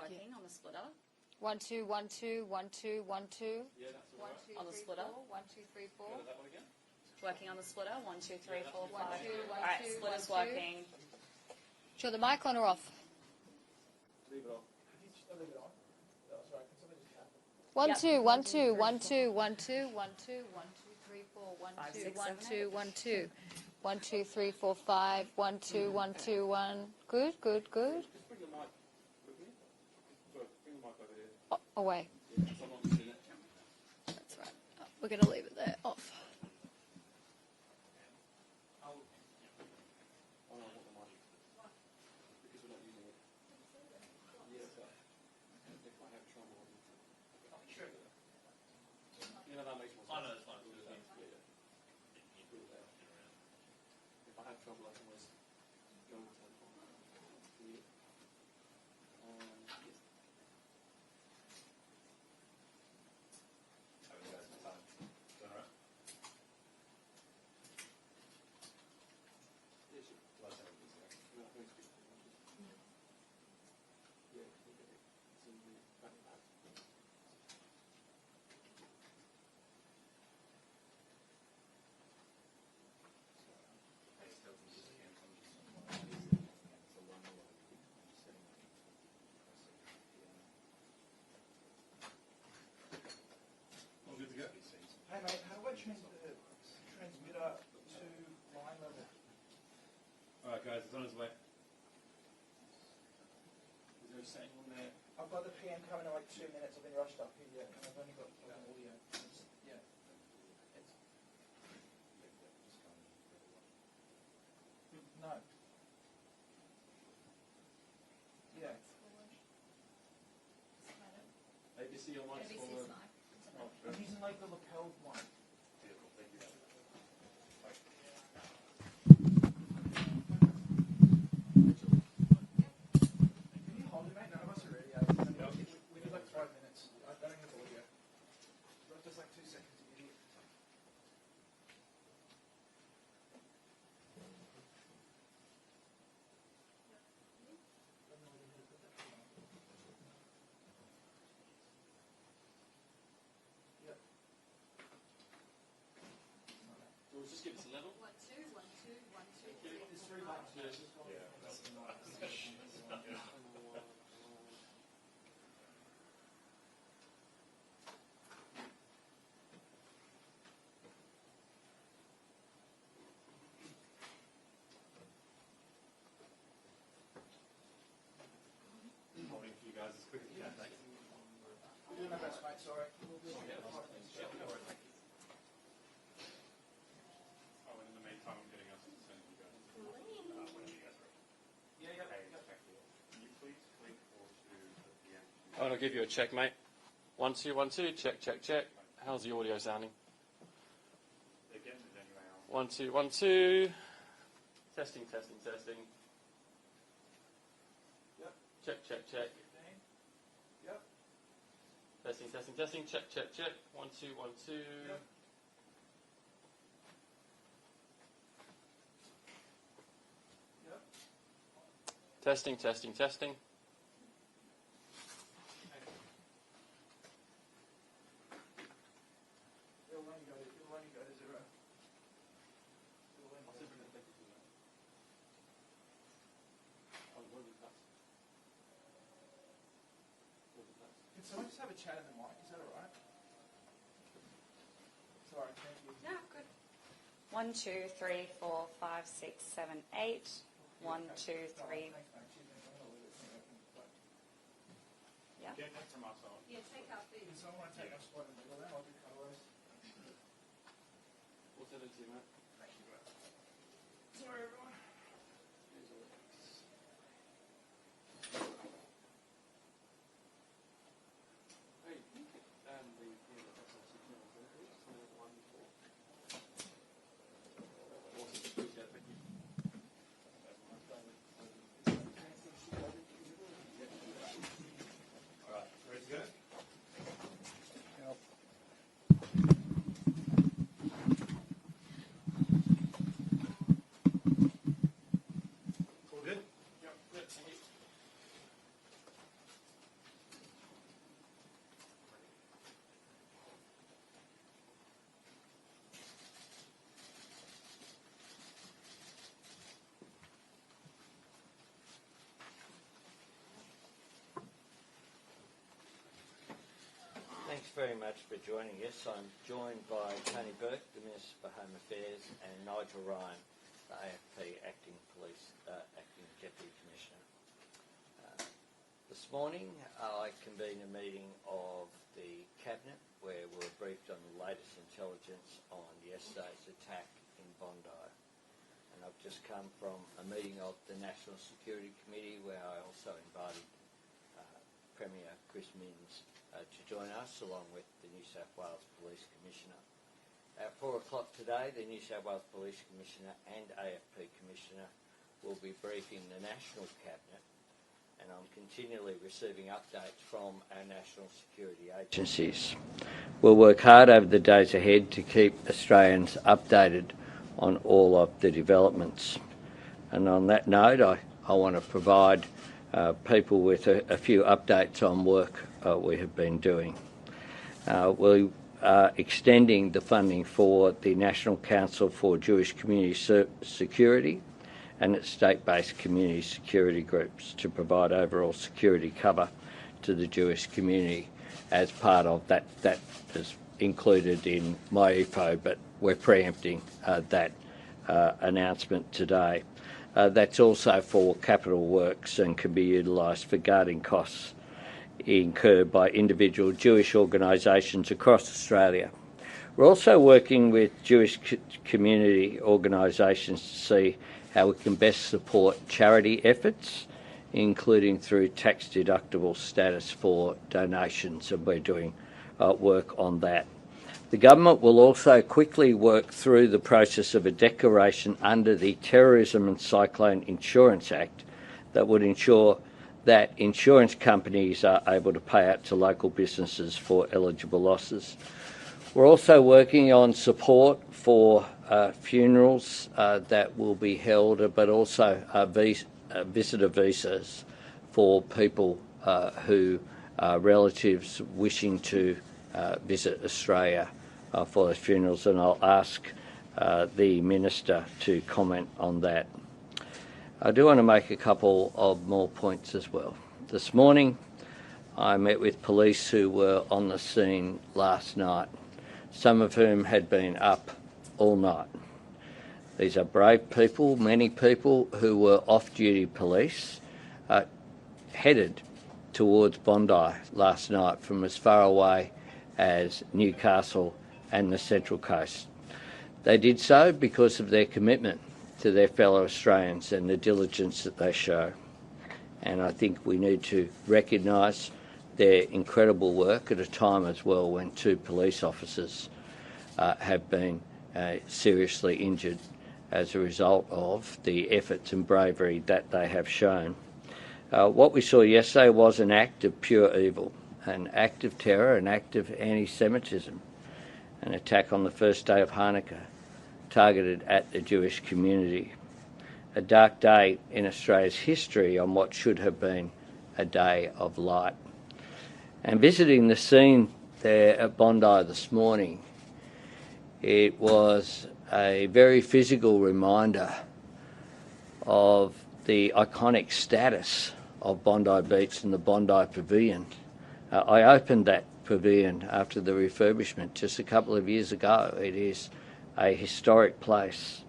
Working on the splitter. 1 2 1 2 1 2 1 2. Yeah, that's all right. On the splitter. 1 2 3 4. Go to that one again. Working on the splitter. 1 2 3 4 5. 1 2 1 Alright, 2 splitter's 1 2. working. Show the mic on or off? Leave it on. Leave it on. That's right. Can somebody just tap it? 1 Yep. 2 1 2 1 2 1 2 1 2 1 2 3 4 1 5, 2 6, 1 7, 2 1 2 1 2 3 4 5 1 2 1 2 1. Good, good, good. Just bring the mic with me. Sorry, bring the mic over here. Away. Someone's in it. That's right. We're going to leave it there. Off. Oh no, I want the mic. Because we're not using it. Yeah, but if I have trouble, sure. You know, that makes more sense. I know, it's fine. Yeah. If I have trouble, I can always go to the phone. Yeah. How are you guys? Time? Doing all right? Yeah, sure. Last time we did No, thanks. Yeah, okay. It's in the backpack. I still can use the hand function. So one more. I'm just setting up. All good to go? Hey mate, how do I change the transmitter to line level? Alright guys, it's on its way. Is there a setting on there? I've got the PM coming in like 2 minutes. I've been rushed up here yet, and I've only got audio. Yeah. No. Yeah. ABC or mic's forward. Oh, I'm using like the lapel one. Beautiful, thank you. Can you hold it, mate? None of us are ready. We need like 5 minutes. I don't have audio. Just like 2 seconds, you idiot. Yep. So we'll just give us a level. 1 2 1 2 1 2 There's 3 buttons. Holding for you guys as quick as you can. Thanks. We're doing our best, mate. Sorry. Oh, and in the meantime, I'm getting us to send you guys. Whenever you guys are ready. Yeah, Hey, yeah. thank you. Can you please click or to the end? I want to give you a check, mate. 1 2 1 2. Check, check, check. How's the audio sounding? Again, is anyway else? 1 2 1 2. Testing, testing, testing. Yep. Check, check, check. Yep. Testing, testing, testing. Check, check, check. 1 2 1 2. Yep. Yep. Testing, testing, testing. It'll only go to 0. Can someone just have a chat in the mic? Is that alright? Sorry, thank you. No, good. 1 2 3 4 5 6 7 8. 1 2 3. Thanks, mate. Cheers, mate. I'm gonna leave it open, but Yeah. Get that from us on. Yeah, take out these. can someone take my spot in the middle then? I'll do colours. What's that into, mate? Thank you, bro. Sorry, everyone. Hey, that's actually cool. One, four. Awesome. Appreciate it. Thank you. Alright, ready to go? very much for joining us. I'm joined by Tony Burke, the Minister for Home Affairs, and Nigel Ryan, the AFP Acting Deputy Commissioner. This morning I convened a meeting of the Cabinet where we were briefed on the latest intelligence on yesterday's attack in Bondi. And I've just come from a meeting of the National Security Committee where I also invited Premier Chris Minns to join us, along with the New South Wales Police Commissioner. At 4 o'clock today, the New South Wales Police Commissioner and AFP Commissioner will be briefing the National Cabinet, and I'm continually receiving updates from our national security agencies. We'll work hard over the days ahead to keep Australians updated on all of the developments. And on that note, I want to provide people with a few updates on work we have been doing. We are extending the funding for the National Council for Jewish Community Security and its state-based community security groups to provide overall security cover to the Jewish community as part of that. That is included in my EFO, but we're preempting that announcement today. That's also for capital works and can be utilised for guarding costs incurred by individual Jewish organisations across Australia. We're also working with Jewish community organisations to see how we can best support charity efforts, including through tax-deductible status for donations, and we're doing work on that. The government will also quickly work through the process of a declaration under the Terrorism and Cyclone Insurance Act that would ensure that insurance companies are able to pay out to local businesses for eligible losses. We're also working on support for funerals that will be held, but also visitor visas for people who are relatives wishing to visit Australia for those funerals, and I'll ask the Minister to comment on that. I do want to make a couple of more points as well. This morning I met with police who were on the scene last night, some of whom had been up all night. These are brave people, many people who were off-duty police, headed towards Bondi last night from as far away as Newcastle and the Central Coast. They did so because of their commitment to their fellow Australians and the diligence that they show. And I think we need to recognise their incredible work at a time as well when 2 police officers have been seriously injured as a result of the efforts and bravery that they have shown. What we saw yesterday was an act of pure evil, an act of terror, an act of anti-Semitism, an attack on the first day of Hanukkah targeted at the Jewish community. A dark day in Australia's history on what should have been a day of light. And visiting the scene there at Bondi this morning, it was a very physical reminder of the iconic status of Bondi Beach and the Bondi Pavilion. I opened that pavilion after the refurbishment just a couple of years ago. It is a historic place,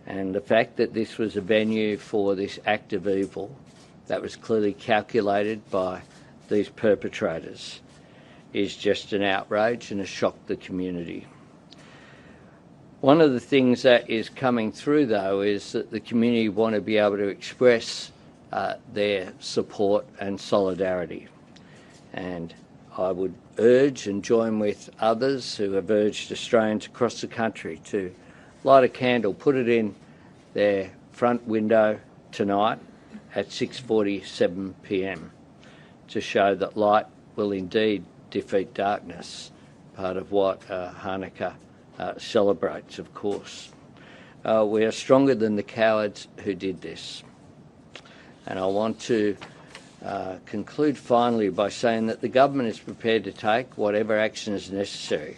and the fact that this was a venue for this act of evil that was clearly calculated by these perpetrators is just an outrage and a shock to the community. One of the things that is coming through, though, is that the community want to be able to express their support and solidarity. And I would urge and join with others who have urged Australians across the country to light a candle, put it in their front window tonight at 6:47 p.m. to show that light will indeed defeat darkness, part of what Hanukkah celebrates, of course. We are stronger than the cowards who did this. And I want to conclude finally by saying that the government is prepared to take whatever action is necessary.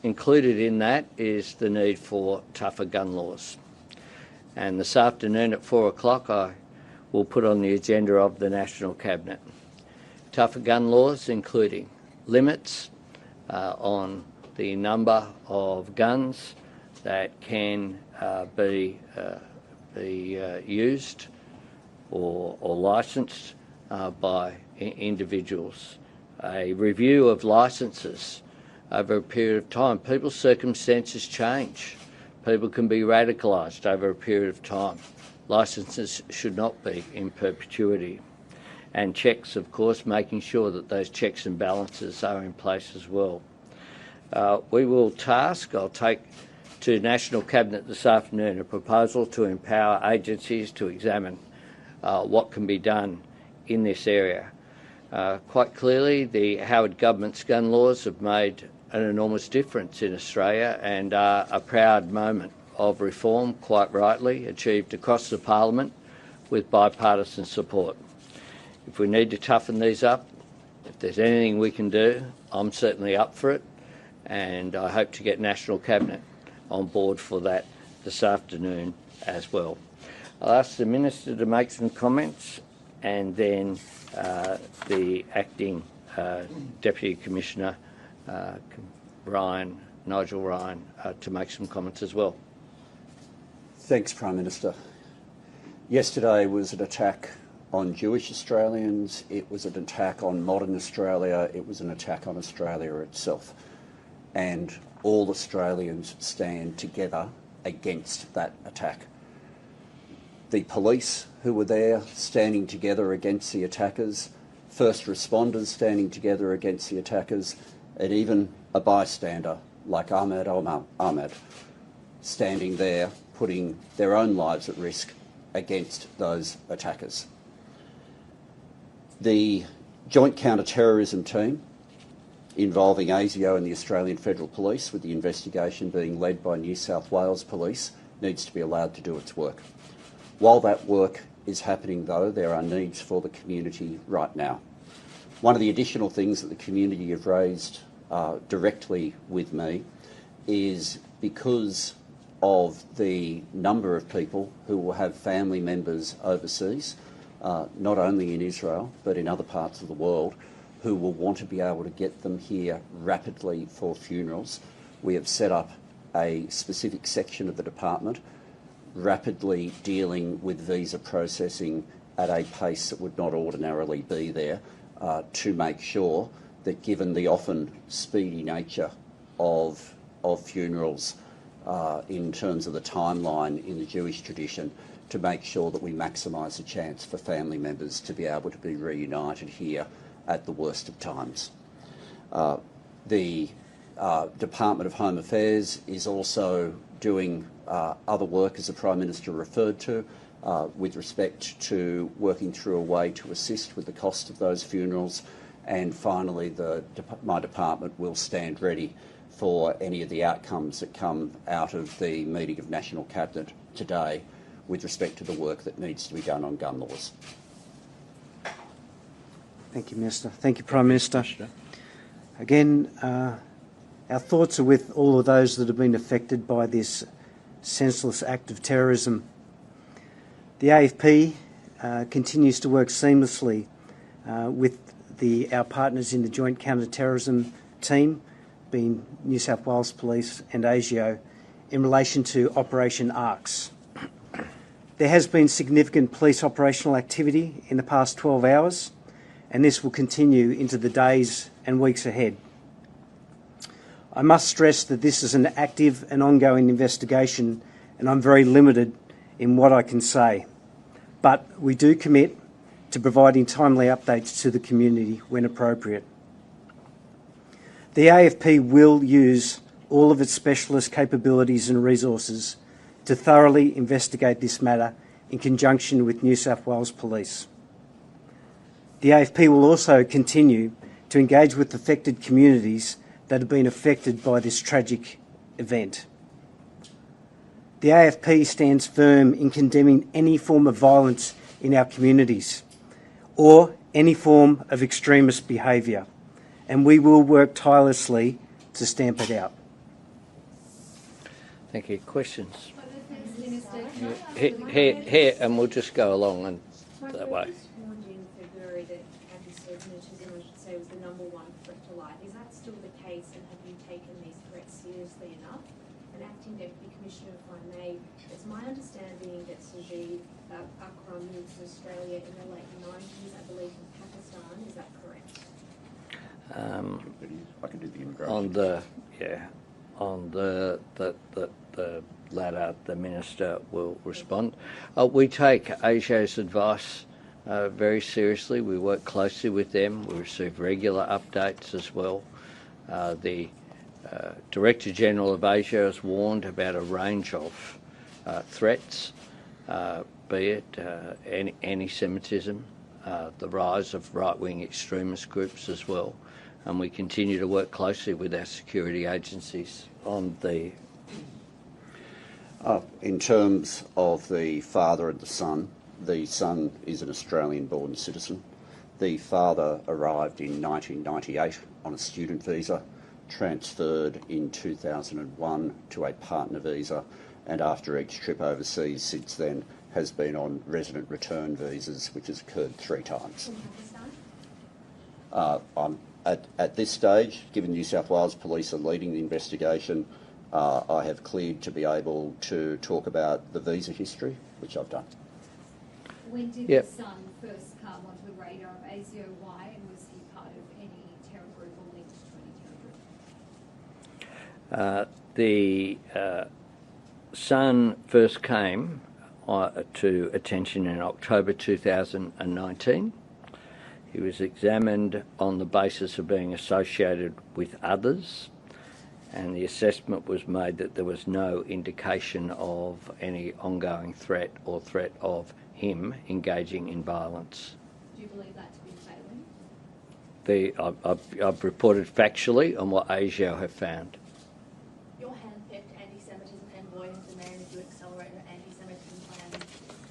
Included in that is the need for tougher gun laws. And this afternoon at 4 o'clock I will put on the agenda of the National Cabinet tougher gun laws, including limits on the number of guns that can be used or licensed by individuals. A review of licences over a period of time. People's circumstances change. People can be radicalised over a period of time. Licences should not be in perpetuity. And checks, of course, making sure that those checks and balances are in place as well. We will I'll take to National Cabinet this afternoon a proposal to empower agencies to examine what can be done in this area. Quite clearly, the Howard government's gun laws have made an enormous difference in Australia and are a proud moment of reform, quite rightly, achieved across the Parliament with bipartisan support. If we need to toughen these up, if there's anything we can do, I'm certainly up for it, and I hope to get National Cabinet on board for that this afternoon as well. I'll ask the Minister to make some comments, and then the Acting Deputy Commissioner, Nigel Ryan, to make some comments as well. Thanks, Prime Minister. Yesterday was an attack on Jewish Australians, it was an attack on modern Australia, it was an attack on Australia itself. And all Australians stand together against that attack. The police who were there standing together against the attackers, first responders standing together against the attackers, and even a bystander like Ahmed standing there putting their own lives at risk against those attackers. The Joint Counter-Terrorism team involving ASIO and the Australian Federal Police, with the investigation being led by New South Wales Police, needs to be allowed to do its work. While that work is happening, though, there are needs for the community right now. One of the additional things that the community have raised directly with me is because of the number of people who will have family members overseas, not only in Israel but in other parts of the world, who will want to be able to get them here rapidly for funerals. We have set up a specific section of the department rapidly dealing with visa processing at a pace that would not ordinarily be there, to make sure that, given the often speedy nature of funerals in terms of the timeline in the Jewish tradition, to make sure that we maximise the chance for family members to be able to be reunited here at the worst of times. The Department of Home Affairs is also doing other work, as the Prime Minister referred to, with respect to working through a way to assist with the cost of those funerals. And finally, my department will stand ready for any of the outcomes that come out of the meeting of National Cabinet today with respect to the work that needs to be done on gun laws. Thank you, Minister. Thank you, Prime Minister. Again, our thoughts are with all of those that have been affected by this senseless act of terrorism. The AFP continues to work seamlessly with our partners in the Joint Counter-Terrorism team, being New South Wales Police and ASIO, in relation to Operation ARCS. There has been significant police operational activity in the past 12 hours, and this will continue into the days and weeks ahead. I must stress that this is an active and ongoing investigation, and I'm very limited in what I can say. But we do commit to providing timely updates to the community when appropriate. The AFP will use all of its specialist capabilities and resources to thoroughly investigate this matter in conjunction with New South Wales Police. The AFP will also continue to engage with affected communities that have been affected by this tragic event. The AFP stands firm in condemning any form of violence in our communities or any form of extremist behaviour, and we will work tirelessly to stamp it out. Thank you. Questions? Here, and we'll just go along and that way. In February that anti-Semitism anti-Semitism, I should say, was the #1 threat to life. Is that still the case, and have you taken these threats seriously enough? And Acting Deputy Commissioner, if I may, it's my understanding that Sajid Akram moved to Australia in the late 90s, I believe, from Pakistan. Is that correct? I can do the immigration. On the latter, the Minister will respond. We take Asia's advice very seriously. We work closely with them. We receive regular updates as well. The Director General of Asia has warned about a range of threats, be it anti-Semitism, the rise of right-wing extremist groups as well. And we continue to work closely with our security agencies on the... In terms of the father and the son is an Australian-born citizen. The father arrived in 1998 on a student visa, transferred in 2001 to a partner visa, and after each trip overseas since then has been on resident return visas, which has occurred 3 times. At this stage, given New South Wales Police are leading the investigation, I have cleared to be able to talk about the visa history, which I've done. When did the son first come onto the radar of ASIO? Why, and was he part of any terror group or linked to any terror group? The son first came to attention in October 2019. He was examined on the basis of being associated with others, and the assessment was made that there was no indication of any ongoing threat or threat of him engaging in violence. Do you believe that to be failing? I've reported factually on what ASIO have found. Your hand-picked anti-Semitism envoy has demanded you accelerate your anti-Semitism plan.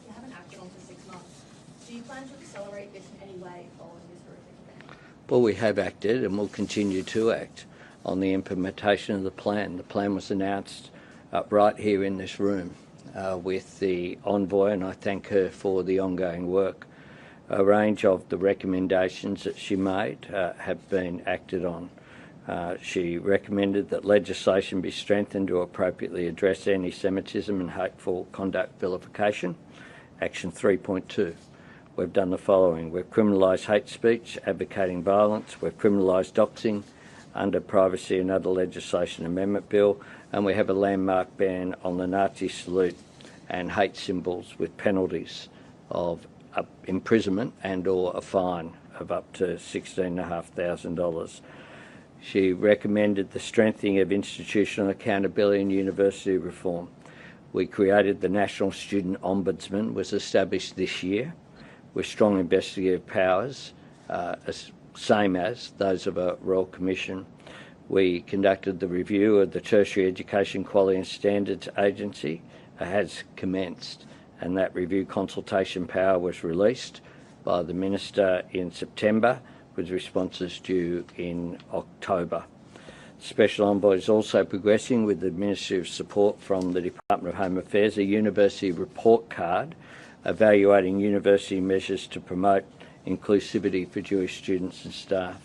You haven't acted on for 6 months. Do you plan to accelerate this in any way following this horrific event? Well, we have acted and will continue to act on the implementation of the plan. The plan was announced right here in this room with the envoy, and I thank her for the ongoing work. A range of the recommendations that she made have been acted on. She recommended that legislation be strengthened to appropriately address anti-Semitism and hateful conduct vilification. Action 3.2. We've done the following. We've criminalised hate speech, advocating violence. We've criminalised doxing under Privacy and Other Legislation Amendment Bill, and we have a landmark ban on the Nazi salute and hate symbols with penalties of imprisonment and or a fine of up to $16,500. She recommended the strengthening of institutional accountability and university reform. We created the National Student Ombudsman, was established this year, with strong investigative powers, same as those of a Royal Commission. We conducted the review of the Tertiary Education Quality and Standards Agency, has commenced, and that review consultation power was released by the Minister in September, with responses due in October. Special Envoy is also progressing with the Ministry of Support from the Department of Home Affairs, a university report card evaluating university measures to promote inclusivity for Jewish students and staff.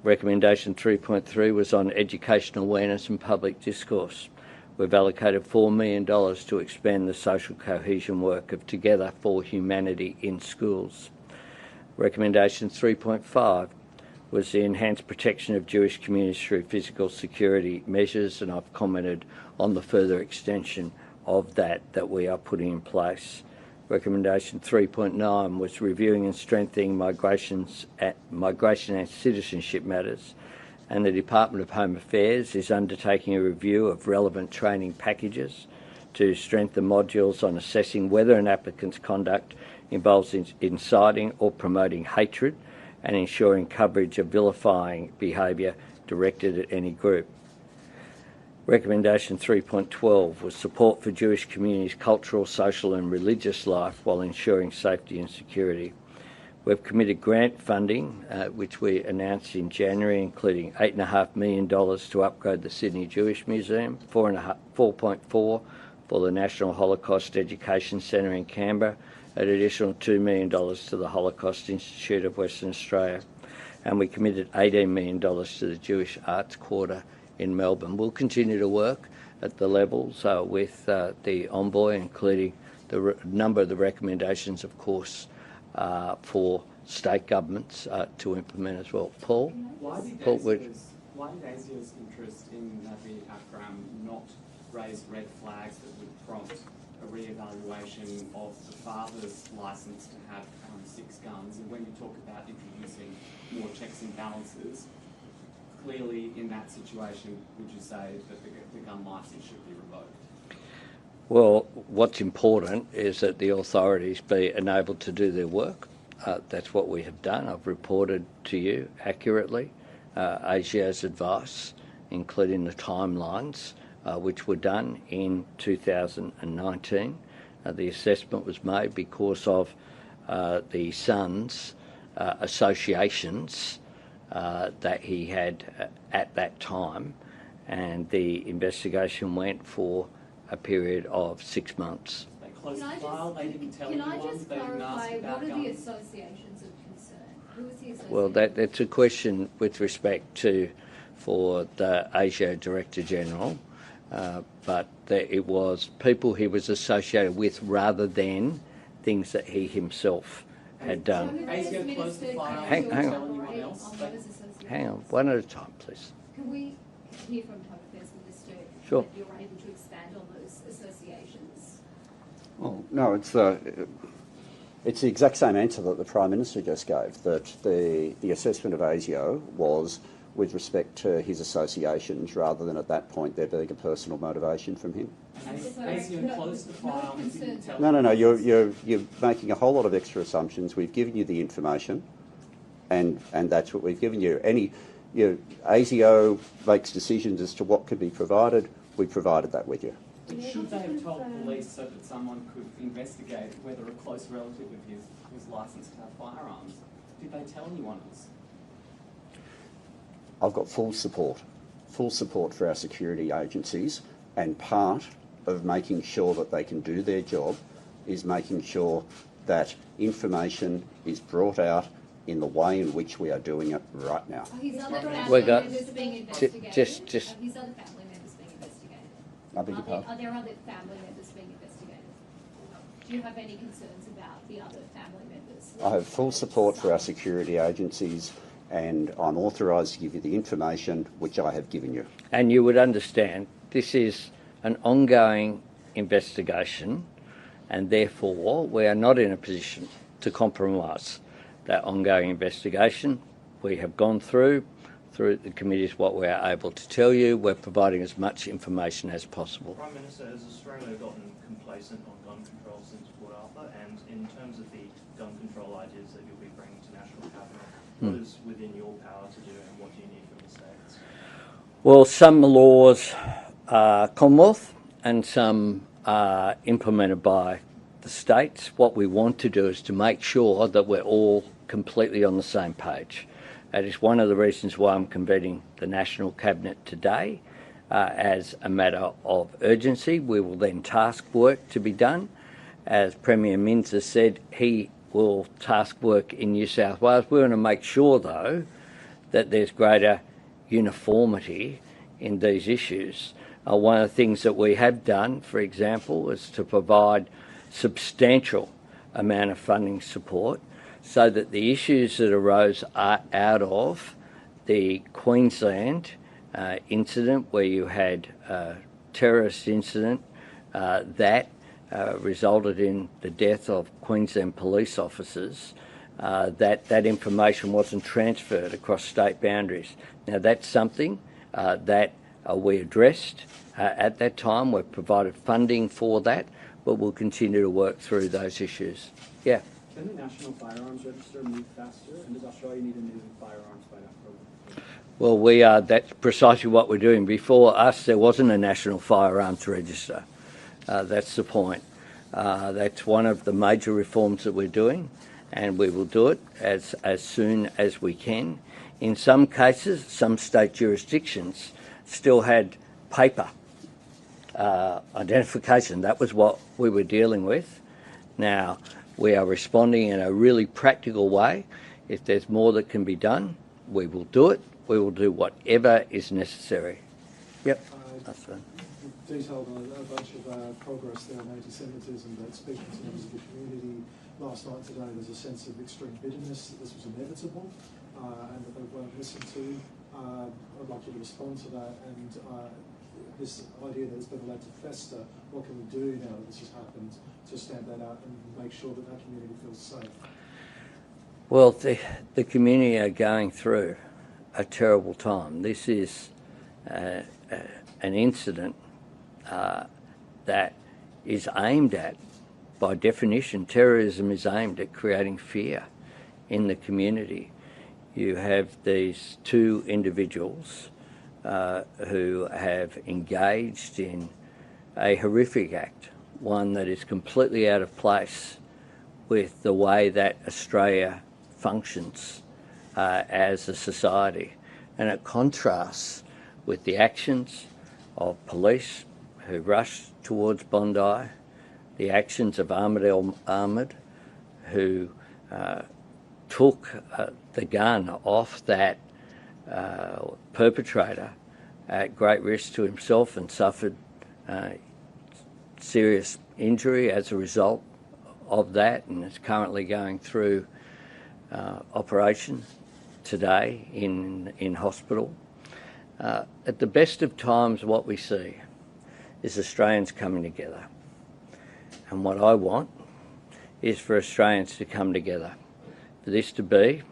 Recommendation 3.3 was on education awareness and public discourse. We've allocated $4 million to expand the social cohesion work of Together for Humanity in schools. Recommendation 3.5 was the enhanced protection of Jewish communities through physical security measures, and I've commented on the further extension of that we are putting in place. Recommendation 3.9 was reviewing and strengthening migration and citizenship matters, and the Department of Home Affairs is undertaking a review of relevant training packages to strengthen modules on assessing whether an applicant's conduct involves inciting or promoting hatred and ensuring coverage of vilifying behaviour directed at any group. Recommendation 3.12 was support for Jewish communities' cultural, social and religious life while ensuring safety and security. We've committed grant funding, which we announced in January, including $8.5 million to upgrade the Sydney Jewish Museum, 4.4 for the National Holocaust Education Centre in Canberra, an additional $2 million to the Holocaust Institute of Western Australia, and we committed $18 million to the Jewish Arts Quarter in Melbourne. We'll continue to work at the levels with the Envoy, including the number of the recommendations, of course, for state governments to implement as well. Paul? Why did ASIO's interest in the AFRAM not raise red flags that would prompt a re-evaluation of the father's licence to have 6 guns? And when you talk about introducing more checks and balances, clearly in that situation, would you say that the gun licence should be revoked? Well, what's important is that the authorities be enabled to do their work. That's what we have done. I've reported to you accurately ASIO's advice, including the timelines, which were done in 2019. The assessment was made because of the son's associations that he had at that time, and the investigation went for a period of 6 months. They closed the file, they didn't tell anyone, they didn't ask about what are the guns. associations of concern? Who is the association? Well, that's a question with respect to for the ASIO Director General, but it was people he was associated with rather than things that he himself had done. ASIO closed the file, Hang on. tell anyone else. Hang on, one at a time, please. Can we hear from Home Affairs Minister Sure. that you're able to expand on those associations? Well, no, it's the exact same answer that the Prime Minister just gave, that the assessment of ASIO was with respect to his associations rather than at that point there being a personal motivation from him. ASIO closed the file and didn't tell No, you're making a whole lot of extra assumptions. We've given you the information, and that's what we've given you. ASIO makes decisions as to what could be provided. We provided that with you. Should they have told police so that someone could investigate whether a close relative of his was licensed to have firearms? Did they tell anyone else? I've got full support for our security agencies, and part of making sure that they can do their job is making sure that information is brought out in the way in which we are doing it right now. Are his other We family got- members being investigated? just- Are his other family members being investigated? I beg your pardon? Are there other family members being investigated? Do you have any concerns about the other family members? I have full support for our security agencies, and I'm authorised to give you the information which I have given you. And you would understand this is an ongoing investigation, and therefore we are not in a position to compromise that ongoing investigation. We have gone through the committees what we are able to tell you. We're providing as much information as possible. Prime Minister, has Australia gotten complacent on gun control since Port Arthur? And in terms of the gun control ideas that you'll be bringing to National Cabinet, what is within your power to do, and what do you need from the states? Well, some laws are Commonwealth and some are implemented by the states. What we want to do is to make sure that we're all completely on the same page. That is one of the reasons why I'm convening the National Cabinet today as a matter of urgency. We will then task work to be done. As Premier Minns has said, he will task work in New South Wales. We want to make sure, though, that there's greater uniformity in these issues. One of the things that we have done, for example, is to provide substantial amount of funding support so that the issues that arose out of the Queensland incident, where you had a terrorist incident that resulted in the death of Queensland police officers, that information wasn't transferred across state boundaries. Now that's something that we addressed at that time. We've provided funding for that, but we'll continue to work through those issues. Yeah. Can the National Firearms Register move faster? And does Australia need a new firearms by that program? Well, that's precisely what we're doing. Before us, there wasn't a National Firearms Register. That's the point. That's one of the major reforms that we're doing, and we will do it as soon as we can. In some cases, some state jurisdictions still had paper identification. That was what we were dealing with. Now, We are responding in a really practical way. If there's more that can be done, we will do it. We will do whatever is necessary. Yep. That's right. Detailed a bunch of progress there on anti-Semitism, but speaking to members of the community last night, today, there's a sense of extreme bitterness that this was inevitable and that they weren't listened to. I'd like you to respond to that and this idea that it's been allowed to fester. What can we do now that this has happened to stamp that out and make sure that that community feels safe? Well, the community are going through a terrible time. This is an incident that is aimed at, by definition, terrorism is aimed at creating fear in the community. You have these two individuals who have engaged in a horrific act, one that is completely out of place with the way that Australia functions as a society. And it contrasts with the actions of police who rushed towards Bondi, the actions of Ahmed, who took the gun off that perpetrator at great risk to himself and suffered serious injury as a result of that, and is currently going through operation today in hospital. At the best of times, what we see is Australians coming together. And what I want is for Australians to come together, for this to be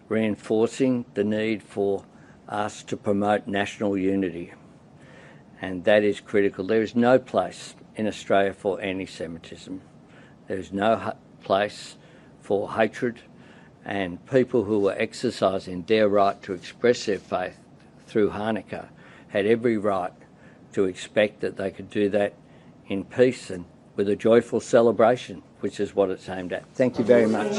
reinforcing the need for us to promote national unity. And that is critical. There is no place in Australia for anti-Semitism. There is no place for hatred, and people who were exercising their right to express their faith through Hanukkah had every right to expect that they could do that in peace and with a joyful celebration, which is what it's aimed at. Thank you very much.